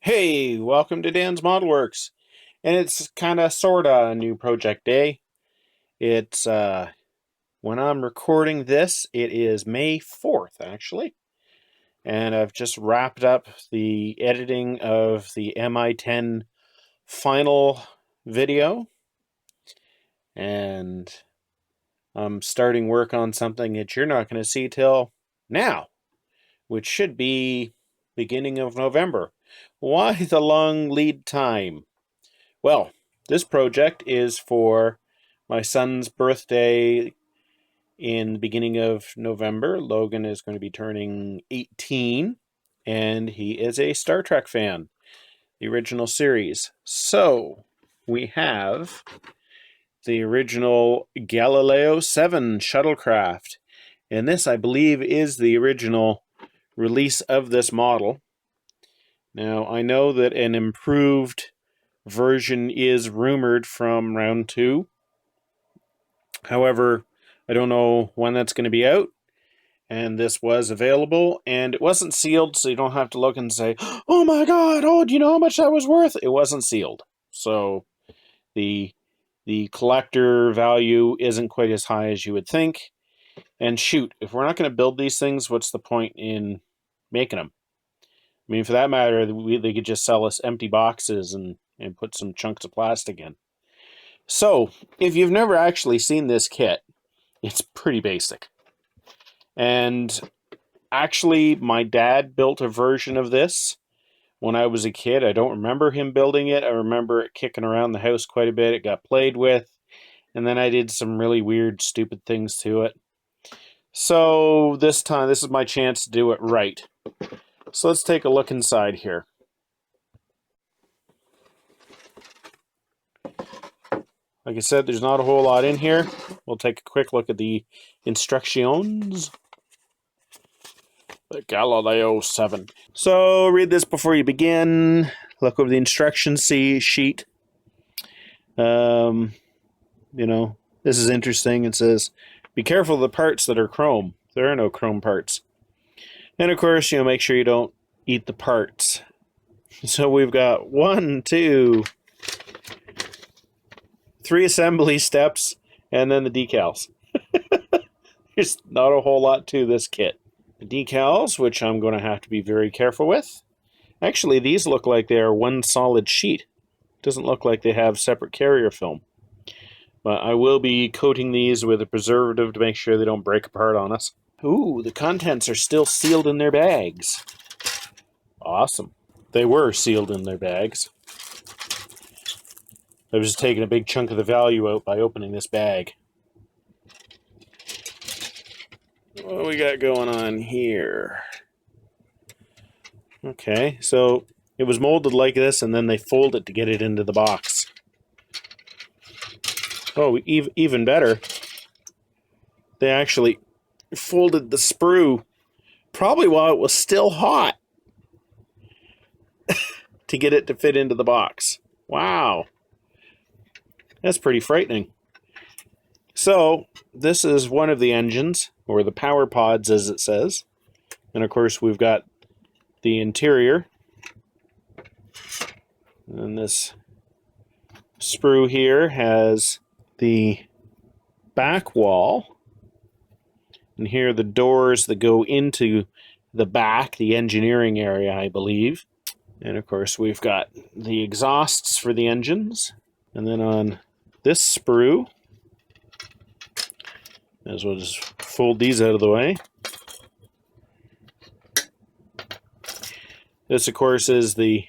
Hey, welcome to Dan's Model Works. And it's kind of sorta a new project day. It's when I'm recording this, it is May 4th actually. And I've just wrapped up the editing of the MI10 final video, and I'm starting work on something that you're not going to see till now, which should be beginning of November. Why the long lead time? Well, this project is for my son's birthday in the beginning of November. Logan is going to be turning 18, and he is a Star Trek fan, the original series. So we have the original Galileo 7 shuttlecraft, and this, I believe, is the original release of this model. Now, I know that an improved version is rumored from round 2. However, I don't know when that's going to be out. And this was available, and it wasn't sealed, so you don't have to look and say, "Oh my God! Oh, do you know how much that was worth?" It wasn't sealed, so the collector value isn't quite as high as you would think. And shoot, if we're not going to build these things, what's the point in making them? I mean, for that matter, they could just sell us empty boxes and put some chunks of plastic in. So, if you've never actually seen this kit, it's pretty basic. And actually, my dad built a version of this when I was a kid. I don't remember him building it. I remember it kicking around the house quite a bit. It got played with, and then I did some really weird, stupid things to it. So this time, this is my chance to do it right. So let's take a look inside here. Like I said, there's not a whole lot in here. We'll take a quick look at the instructions. The Galileo 7. So read this before you begin. Look over the instructions sheet. You know, this is interesting. It says, be careful of the parts that are chrome. There are no chrome parts. And of course, make sure you don't eat the parts. So we've got 1, 2, 3 assembly steps, and then the decals. There's not a whole lot to this kit. The decals, which I'm going to have to be very careful with. Actually, these look like they are one solid sheet. Doesn't look like they have separate carrier film. But I will be coating these with a preservative to make sure they don't break apart on us. Ooh, the contents are still sealed in their bags. Awesome. They were sealed in their bags. I was just taking a big chunk of the value out by opening this bag. What do we got going on here? Okay, so it was molded like this, and then they fold it to get it into the box. Oh, even better. They actually folded the sprue probably while it was still hot to get it to fit into the box. Wow. That's pretty frightening. So, this is one of the engines, or the power pods as it says. And of course we've got the interior. And this sprue here has the back wall. And here are the doors that go into the back, the engineering area, I believe. And of course we've got the exhausts for the engines. And then on this sprue, as we'll just fold these out of the way. This, of course, is the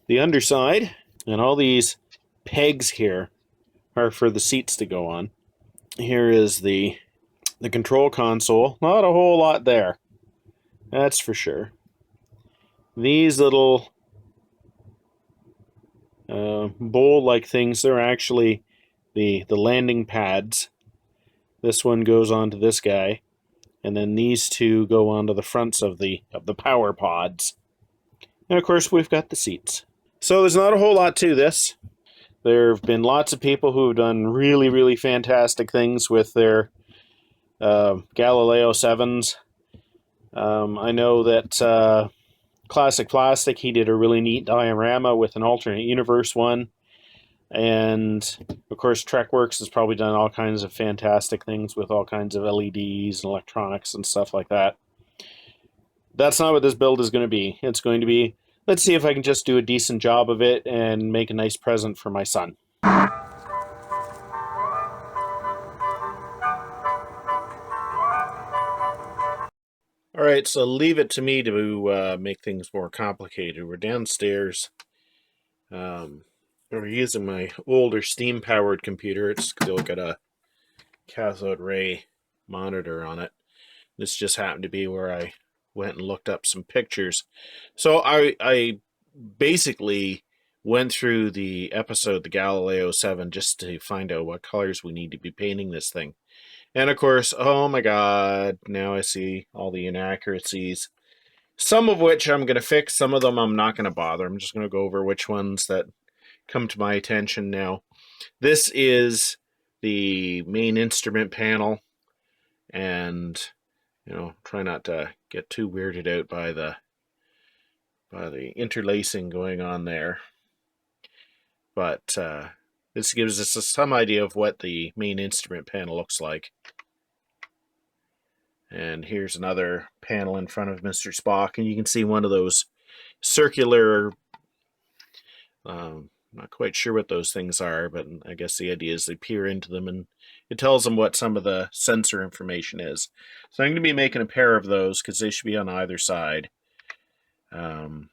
underside, and all these pegs here are for the seats to go on. Here is the control console. Not a whole lot there, that's for sure. These little bowl-like things, they're actually the landing pads. This one goes onto this guy, and then these two go onto the fronts of the power pods. And of course, we've got the seats. So there's not a whole lot to this. There have been lots of people who have done really, really fantastic things with their Galileo 7s. I know that Classic Plastic, he did a really neat diorama with an alternate universe one. And of course, TrekWorks has probably done all kinds of fantastic things with all kinds of LEDs and electronics and stuff like that. That's not what this build is going to be. It's going to be, let's see if I can just do a decent job of it and make a nice present for my son. All right, so leave it to me to make things more complicated. We're downstairs. We're using my older steam-powered computer. It's still got a cathode ray monitor on it. This just happened to be where I went and looked up some pictures. So I basically went through the episode, the Galileo 7, just to find out what colors we need to be painting this thing. And of course, oh my god, now I see all the inaccuracies. Some of which I'm going to fix, some of them I'm not going to bother. I'm just going to go over which ones that come to my attention now. This is the main instrument panel, and try not to get too weirded out by the interlacing going on there. But this gives us some idea of what the main instrument panel looks like. And here's another panel in front of Mr. Spock, and you can see one of those circular, not quite sure what those things are, but I guess the idea is they peer into them and it tells them what some of the sensor information is. So I'm going to be making a pair of those because they should be on either side. And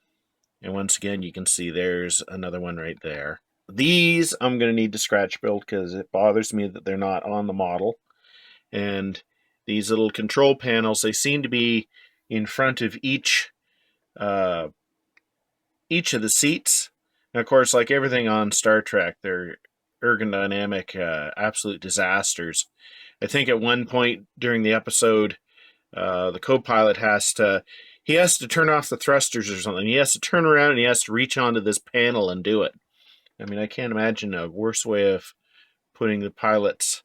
once again, you can see there's another one right there. These I'm going to need to scratch build because it bothers me that they're not on the model. And these little control panels, they seem to be in front of each of the seats. And of course, like everything on Star Trek, they're ergonomic absolute disasters. I think at one point during the episode, the co-pilot has to turn off the thrusters or something. He has to turn around and he has to reach onto this panel and do it. I mean, I can't imagine a worse way of putting the pilot's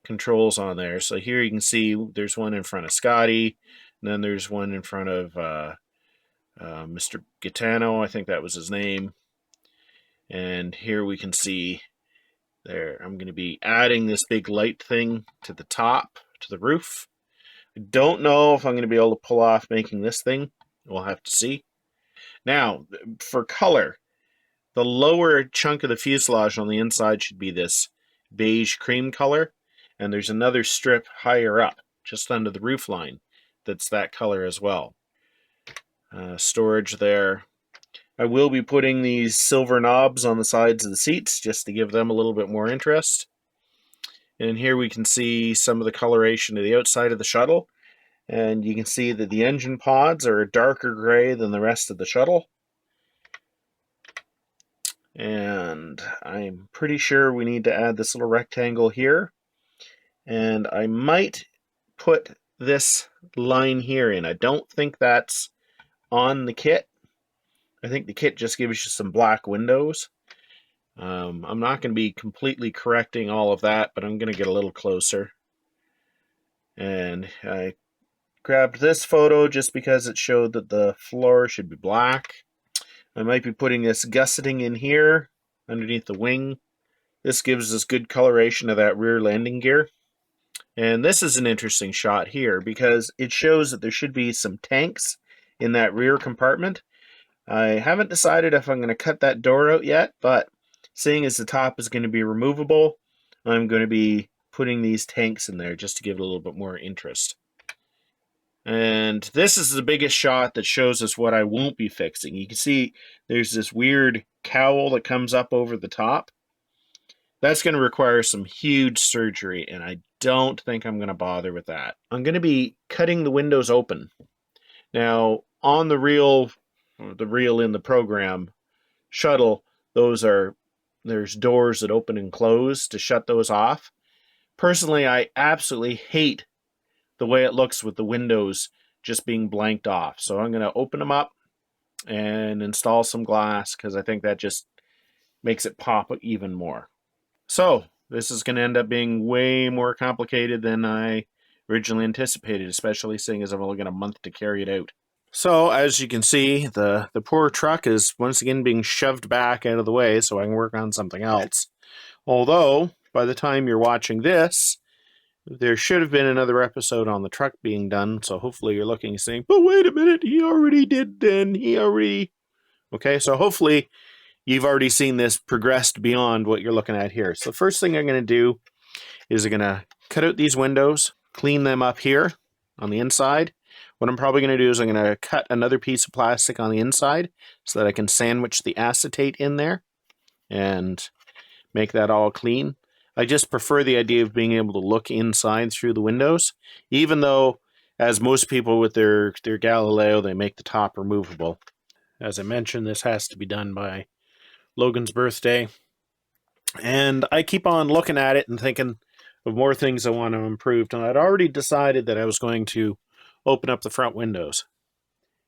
controls on there. So here you can see there's one in front of Scotty, and then there's one in front of Mr. Gitano, I think that was his name. And here we can see there, I'm going to be adding this big light thing to the top, to the roof. I don't know if I'm going to be able to pull off making this thing. We'll have to see. Now, for color, the lower chunk of the fuselage on the inside should be this beige cream color. And there's another strip higher up, just under the roof line, that's that color as well. Storage there. I will be putting these silver knobs on the sides of the seats just to give them a little bit more interest. And here we can see some of the coloration of the outside of the shuttle. And you can see that the engine pods are a darker gray than the rest of the shuttle. And I'm pretty sure we need to add this little rectangle here. And I might put this line here in. I don't think that's on the kit. I think the kit just gives you some black windows. I'm not going to be completely correcting all of that, but I'm going to get a little closer. And I grabbed this photo just because it showed that the floor should be black. I might be putting this gusseting in here underneath the wing. This gives us good coloration of that rear landing gear. And this is an interesting shot here because it shows that there should be some tanks in that rear compartment. I haven't decided if I'm going to cut that door out yet, but seeing as the top is going to be removable, I'm going to be putting these tanks in there just to give it a little bit more interest. And this is the biggest shot that shows us what I won't be fixing. You can see there's this weird cowl that comes up over the top. That's going to require some huge surgery, and I don't think I'm going to bother with that. I'm going to be cutting the windows open. Now, on the reel in the program shuttle, there's doors that open and close to shut those off. Personally, I absolutely hate the way it looks with the windows just being blanked off. So I'm going to open them up and install some glass because I think that just makes it pop even more. So this is going to end up being way more complicated than I originally anticipated, especially seeing as I've only got a month to carry it out. So, as you can see, the poor truck is once again being shoved back out of the way so I can work on something else. Although, by the time you're watching this, there should have been another episode on the truck being done, so hopefully you're looking and saying, but wait a minute, he already did then, he already... Okay, so hopefully you've already seen this progressed beyond what you're looking at here. So the first thing I'm going to do is I'm going to cut out these windows, clean them up here on the inside. What I'm probably going to do is I'm going to cut another piece of plastic on the inside so that I can sandwich the acetate in there and make that all clean. I just prefer the idea of being able to look inside through the windows, even though, as most people with their Galileo, they make the top removable. As I mentioned, this has to be done by Logan's birthday. And I keep on looking at it and thinking of more things I want to improve. And I'd already decided that I was going to open up the front windows.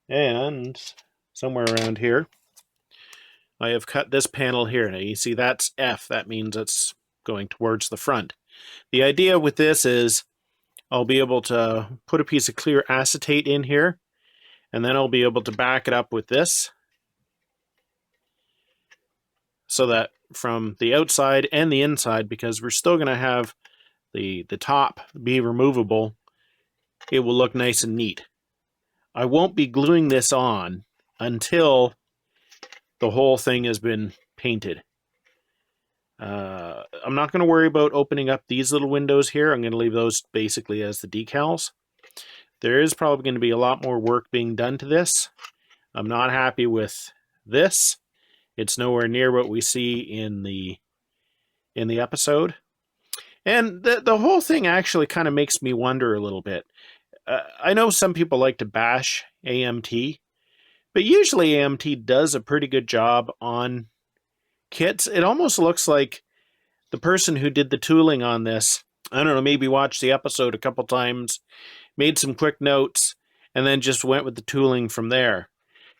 And somewhere around here, I have cut this panel here. Now you see that's F. That means it's going towards the front. The idea with this is I'll be able to put a piece of clear acetate in here, and then I'll be able to back it up with this so that from the outside and the inside, because we're still going to have the top be removable, it will look nice and neat. I won't be gluing this on until the whole thing has been painted. I'm not going to worry about opening up these little windows here. I'm going to leave those basically as the decals. There is probably going to be a lot more work being done to this. I'm not happy with this. It's nowhere near what we see in the episode. And the whole thing actually kind of makes me wonder a little bit. I know some people like to bash AMT, but usually AMT does a pretty good job on kits. It almost looks like the person who did the tooling on this, I don't know, maybe watched the episode a couple times, made some quick notes, and then just went with the tooling from there.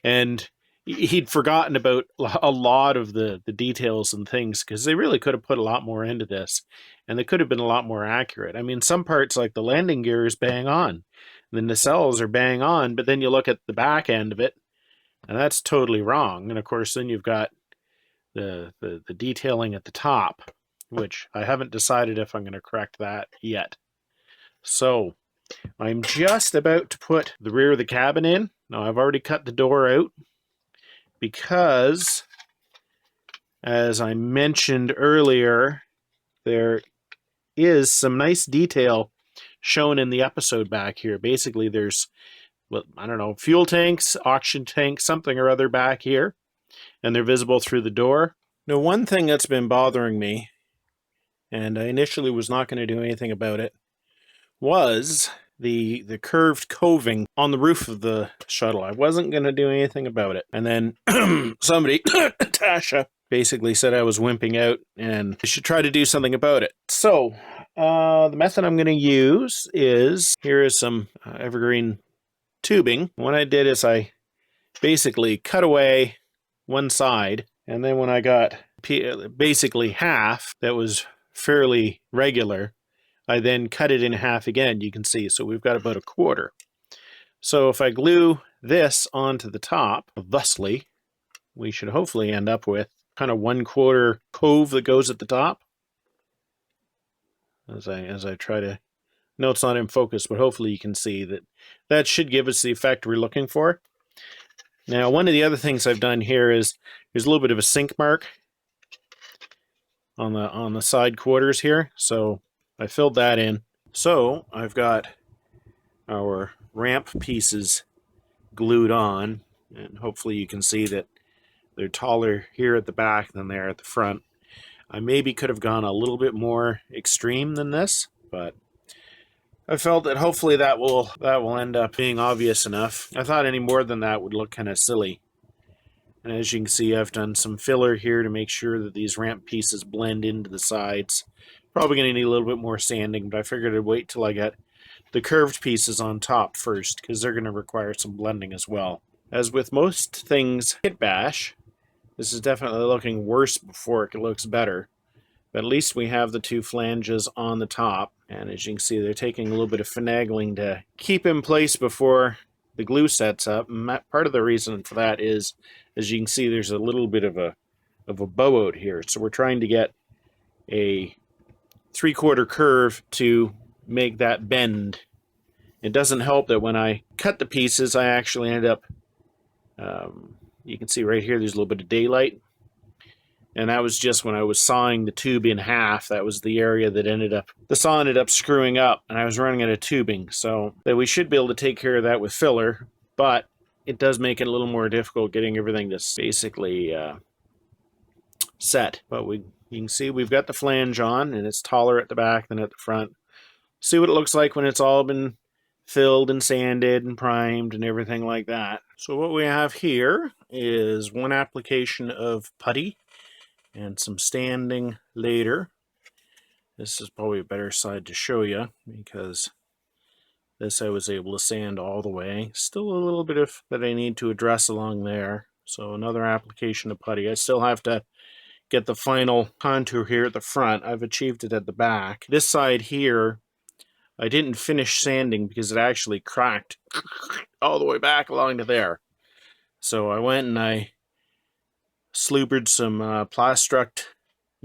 And he'd forgotten about a lot of the details and things, because they really could have put a lot more into this, and they could have been a lot more accurate. I mean, some parts like the landing gear is bang on, the nacelles are bang on, but then you look at the back end of it, and that's totally wrong. And of course, then you've got the detailing at the top, which I haven't decided if I'm going to correct that yet. So I'm just about to put the rear of the cabin in. Now, I've already cut the door out because, as I mentioned earlier, there is some nice detail shown in the episode back here. Basically, there's, well, I don't know, fuel tanks, oxygen tanks, something or other back here, and they're visible through the door. Now, one thing that's been bothering me, and I initially was not going to do anything about it, was the curved coving on the roof of the shuttle. I wasn't going to do anything about it. And then somebody, Tasha, basically said I was wimping out and I should try to do something about it. So the method I'm going to use is, here is some evergreen tubing. What I did is I basically cut away one side, and then when I got basically half that was fairly regular, I then cut it in half again, you can see. So we've got about a quarter. So if I glue this onto the top, thusly, we should hopefully end up with kind of 1/4 cove that goes at the top. As I try to, no, it's not in focus, but hopefully you can see that that should give us the effect we're looking for. Now, one of the other things I've done here is there's a little bit of a sink mark on the side quarters here. So I filled that in. So I've got our ramp pieces glued on, and hopefully you can see that they're taller here at the back than they are at the front. I maybe could have gone a little bit more extreme than this, but I felt that hopefully that will end up being obvious enough. I thought any more than that would look kind of silly. And as you can see, I've done some filler here to make sure that these ramp pieces blend into the sides. Probably going to need a little bit more sanding, but I figured I'd wait till I got the curved pieces on top first, because they're going to require some blending as well. As with most things kit bash, this is definitely looking worse before it looks better. But at least we have the two flanges on the top, and as you can see, they're taking a little bit of finagling to keep in place before the glue sets up. And part of the reason for that is, as you can see, there's a little bit of a bow out here. So we're trying to get a 3/4 curve to make that bend. It doesn't help that when I cut the pieces, I actually ended up, you can see right here, there's a little bit of daylight. And that was just when I was sawing the tube in half. That was the area that the saw ended up screwing up, and I was running out of tubing. So that we should be able to take care of that with filler, but it does make it a little more difficult getting everything to basically set. But you can see we've got the flange on, and it's taller at the back than at the front. See what it looks like when it's all been filled and sanded and primed and everything like that. So what we have here is one application of putty and some sanding later. This is probably a better side to show you because this I was able to sand all the way. Still a little bit of that I need to address along there. So another application of putty. I still have to get the final contour here at the front. I've achieved it at the back. This side here, I didn't finish sanding because it actually cracked all the way back along to there. So I went and I sloopered some Plastruct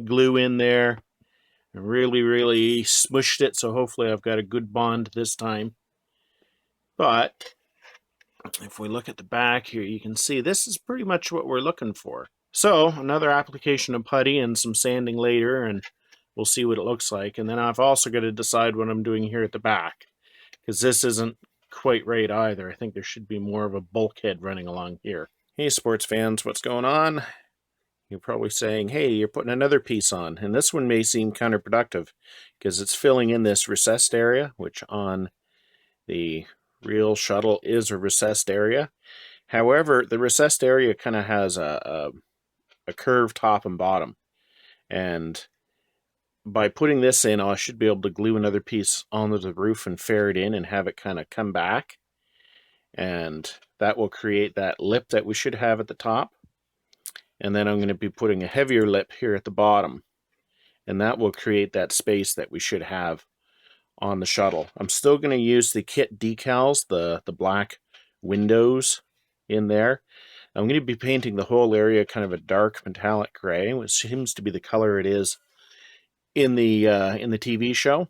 glue in there and really smushed it, so hopefully I've got a good bond this time. But if we look at the back here, you can see this is pretty much what we're looking for. So another application of putty and some sanding later, and we'll see what it looks like. And then I've also got to decide what I'm doing here at the back, because this isn't quite right either. I think there should be more of a bulkhead running along here. Hey sports fans, what's going on? You're probably saying, hey, you're putting another piece on. And this one may seem counterproductive because it's filling in this recessed area, which on the real shuttle is a recessed area. However, the recessed area kind of has a curved top and bottom. And by putting this in, I should be able to glue another piece onto the roof and ferret in and have it kind of come back. And that will create that lip that we should have at the top. And then I'm going to be putting a heavier lip here at the bottom. And that will create that space that we should have on the shuttle. I'm still going to use the kit decals, the black windows in there. I'm going to be painting the whole area kind of a dark metallic gray, which seems to be the color it is in the TV show.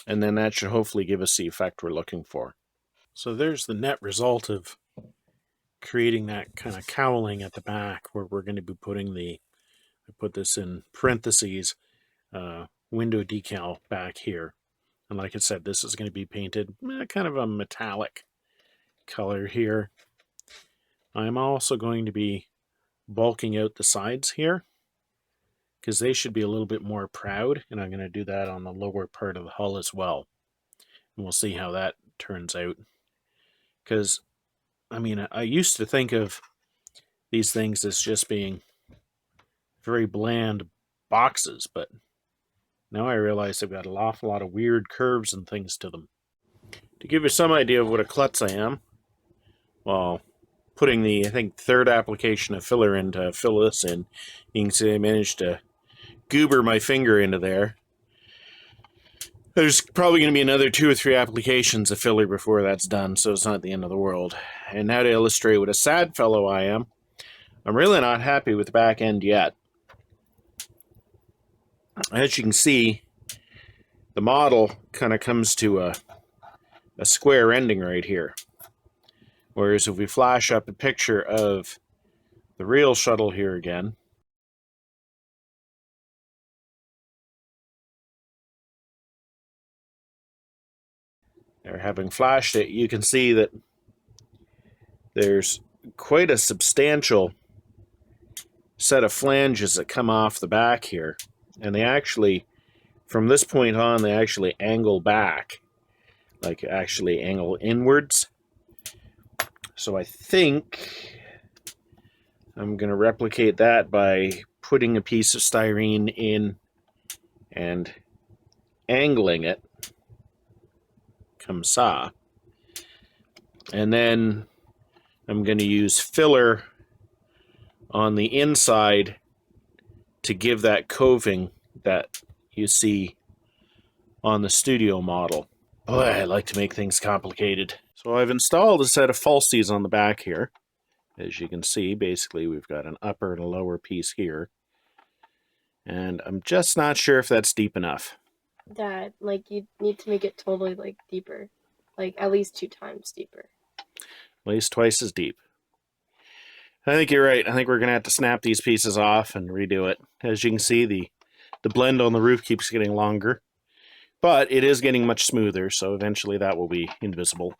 And then that should hopefully give us the effect we're looking for. So there's the net result of creating that kind of cowling at the back, where we're going to be putting I put this in parentheses, window decal back here. And like I said, this is going to be painted kind of a metallic color here. I'm also going to be bulking out the sides here because they should be a little bit more proud, and I'm going to do that on the lower part of the hull as well. And we'll see how that turns out. Because I mean, I used to think of these things as just being very bland boxes, but now I realize they've got an awful lot of weird curves and things to them. To give you some idea of what a klutz I am, well, putting the, I think, third application of filler in to fill this in, you can see I managed to goober my finger into there. There's probably going to be another 2 or 3 applications of filler before that's done, so it's not the end of the world. And now to illustrate what a sad fellow I am, I'm really not happy with the back end yet. As you can see, the model kind of comes to a square ending right here. Whereas if we flash up a picture of the real shuttle here again, or having flashed it, you can see that there's quite a substantial set of flanges that come off the back here. And they actually, from this point on, they actually angle back, like actually angle inwards. So I think I'm going to replicate that by putting a piece of styrene in and angling it, comme ça. And then I'm going to use filler on the inside to give that coving that you see on the studio model. Boy, I like to make things complicated. So So I've installed a set of falsies on the back here. As you can see, basically we've got an upper and a lower piece here. And I'm just not sure if that's deep enough. Dad, like you need to make it totally like deeper, like at least 2 times deeper. At least twice as deep. I think you're right. I think we're going to have to snap these pieces off and redo it. As you can see, the blend on the roof keeps getting longer. But it is getting much smoother, so eventually that will be invisible.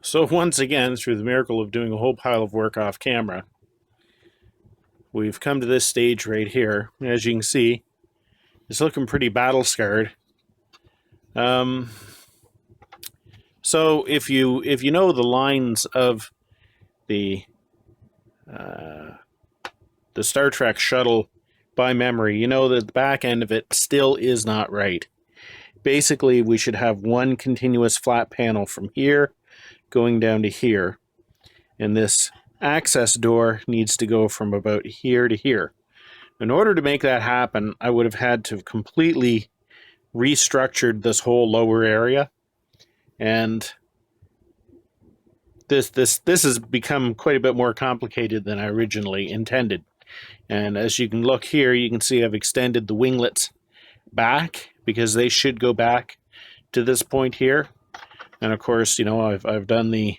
So once again, through the miracle of doing a whole pile of work off camera, we've come to this stage right here. As you can see, it's looking pretty battle-scarred. So if you know the lines of the Star Trek shuttle by memory, you know that the back end of it still is not right. Basically, we should have one continuous flat panel from here going down to here. And this access door needs to go from about here to here. In order to make that happen, I would have had to have completely restructured this whole lower area. And this has become quite a bit more complicated than I originally intended. And as you can look here, you can see I've extended the winglets back because they should go back to this point here. And of course, you know, I've done the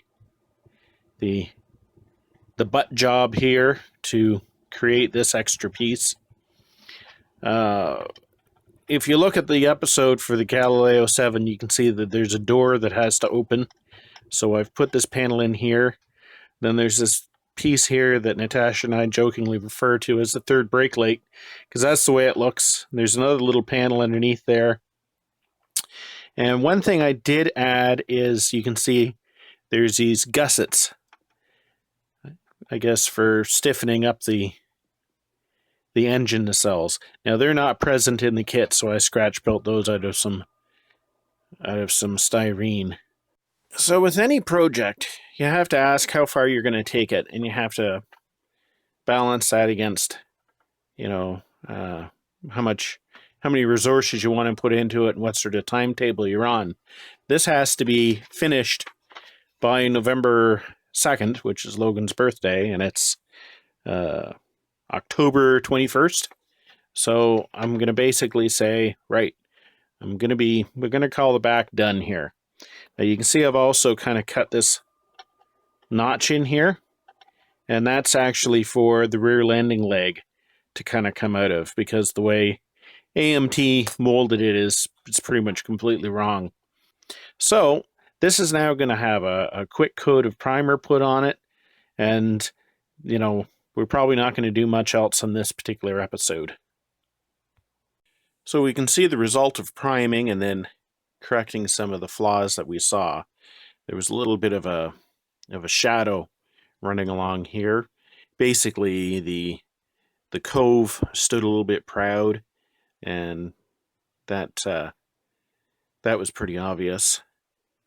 butt job here to create this extra piece. If you look at the episode for the Galileo 7, you can see that there's a door that has to open. So I've put this panel in here. Then there's this piece here that Natasha and I jokingly refer to as the third brake light, because that's the way it looks. There's another little panel underneath there. And one thing I did add is you can see there's these gussets, I guess, for stiffening up the engine nacelles. Now they're not present in the kit, so I scratch built those out of some styrene. So with any project, you have to ask how far you're going to take it, and you have to balance that against, you know, how many resources you want to put into it and what sort of timetable you're on. This has to be finished by November 2nd, which is Logan's birthday, and it's October 21st. So I'm going to basically say, right, we're going to call the back done here. Now you can see I've also kind of cut this notch in here, and that's actually for the rear landing leg to kind of come out of, because the way AMT molded it it's pretty much completely wrong. So this is now going to have a quick coat of primer put on it, and you know, we're probably not going to do much else on this particular episode. So we can see the result of priming and then correcting some of the flaws that we saw. There was a little bit of a shadow running along here. Basically, the cove stood a little bit proud, and that was pretty obvious.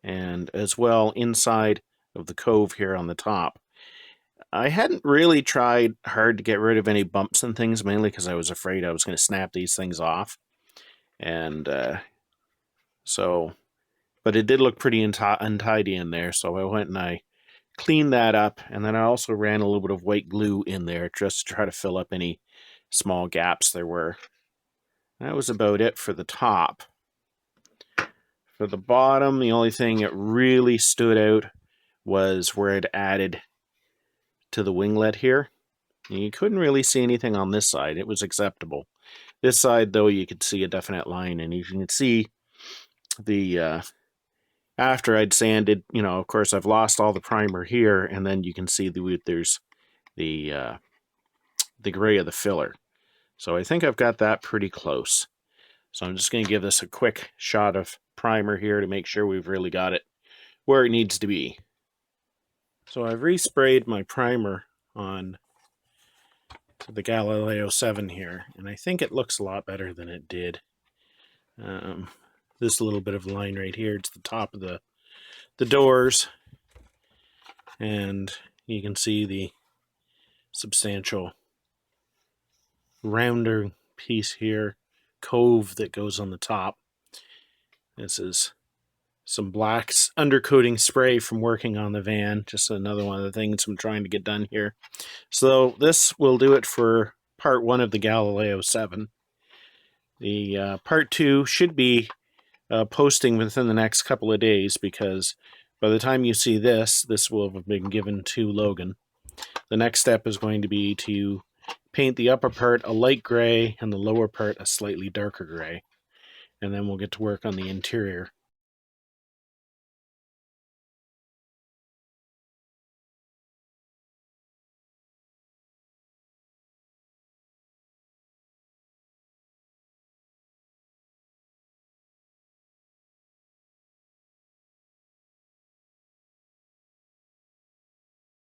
And as well, inside of the cove here on the top, I hadn't really tried hard to get rid of any bumps and things, mainly because I was afraid I was going to snap these things off. And but it did look pretty untidy in there, so I went and I cleaned that up, and then I also ran a little bit of white glue in there just to try to fill up any small gaps there were. That was about it for the top. For the bottom, the only thing that really stood out was where it added to the winglet here. You couldn't really see anything on this side. It was acceptable. This side, though, you could see a definite line, and you can see the after I'd sanded, you know, of course, I've lost all the primer here, and then you can see there's the gray of the filler. So I think I've got that pretty close. So I'm just going to give this a quick shot of primer here to make sure we've really got it where it needs to be. So I've resprayed my primer on the Galileo 7 here, and I think it looks a lot better than it did. This little bit of line right here, it's the top of the doors, and you can see the substantial rounder piece here, cove that goes on the top. This is some blacks undercoating spray from working on the van. Just another one of the things I'm trying to get done here. So this will do it for part 1 of the Galileo 7. The part 2 should be posting within the next couple of days, because by the time you see this will have been given to Logan. The next step is going to be to paint the upper part a light gray and the lower part a slightly darker gray. And then we'll get to work on the interior.